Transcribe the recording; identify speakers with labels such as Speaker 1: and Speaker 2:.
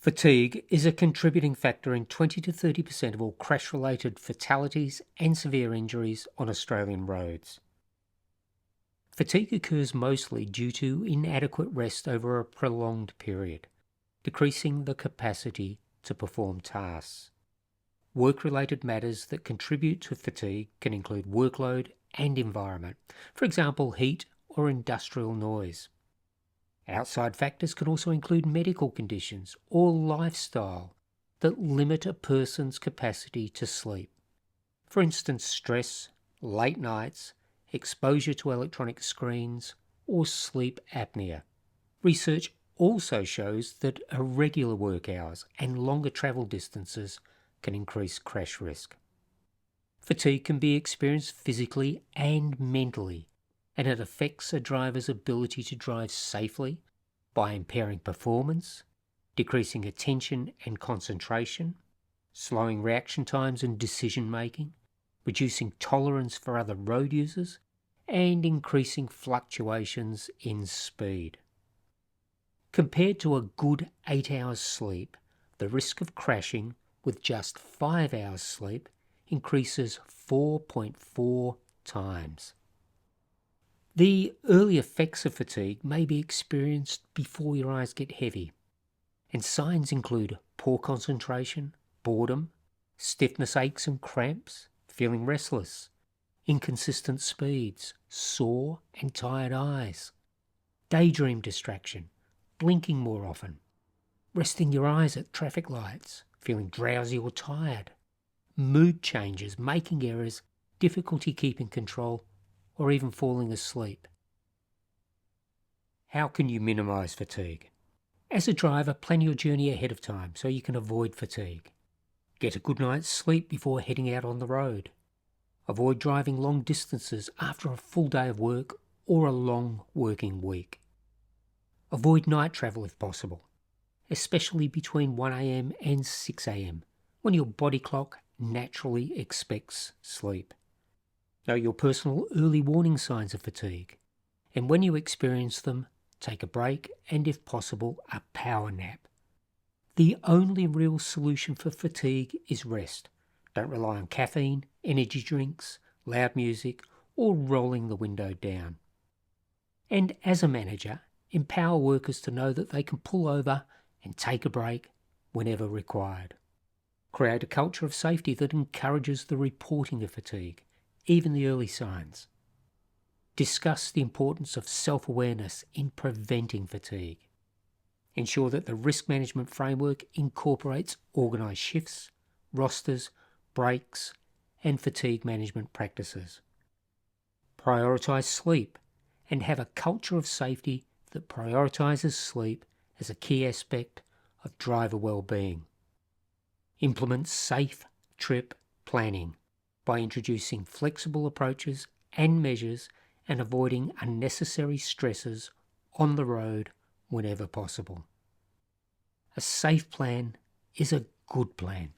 Speaker 1: Fatigue is a contributing factor in 20 to 30% of all crash-related fatalities and severe injuries on Australian roads. Fatigue occurs mostly due to inadequate rest over a prolonged period, decreasing the capacity to perform tasks. Work-related matters that contribute to fatigue can include workload and environment, for example, heat or industrial noise. Outside factors can also include medical conditions or lifestyle that limit a person's capacity to sleep. For instance, stress, late nights, exposure to electronic screens, or sleep apnea. Research also shows that irregular work hours and longer travel distances can increase crash risk. Fatigue can be experienced physically and mentally, and it affects a driver's ability to drive safely by impairing performance, decreasing attention and concentration, slowing reaction times and decision making, reducing tolerance for other road users, and increasing fluctuations in speed. Compared to a good 8 hours sleep, the risk of crashing with just 5 hours sleep increases 4.4 times. The early effects of fatigue may be experienced before your eyes get heavy, and signs include poor concentration, boredom, stiffness, aches and cramps, feeling restless, inconsistent speeds, sore and tired eyes, daydream distraction, blinking more often, resting your eyes at traffic lights, feeling drowsy or tired, mood changes, making errors, difficulty keeping control, or even falling asleep. How can you minimize fatigue? As a driver, plan your journey ahead of time so you can avoid fatigue. Get a good night's sleep before heading out on the road. Avoid driving long distances after a full day of work or a long working week. Avoid night travel if possible, especially between 1 a.m. and 6 a.m. when your body clock naturally expects sleep. Know your personal early warning signs of fatigue, and when you experience them, take a break and, if possible, a power nap. The only real solution for fatigue is rest. Don't rely on caffeine, energy drinks, loud music, or rolling the window down. And as a manager, empower workers to know that they can pull over and take a break whenever required. Create a culture of safety that encourages the reporting of fatigue, even the early signs. Discuss the importance of self-awareness in preventing fatigue. Ensure that the risk management framework incorporates organised shifts, rosters, breaks, and fatigue management practices. Prioritise sleep and have a culture of safety that prioritises sleep as a key aspect of driver well-being. Implement safe trip planning by introducing flexible approaches and measures and avoiding unnecessary stresses on the road whenever possible. A safe plan is a good plan.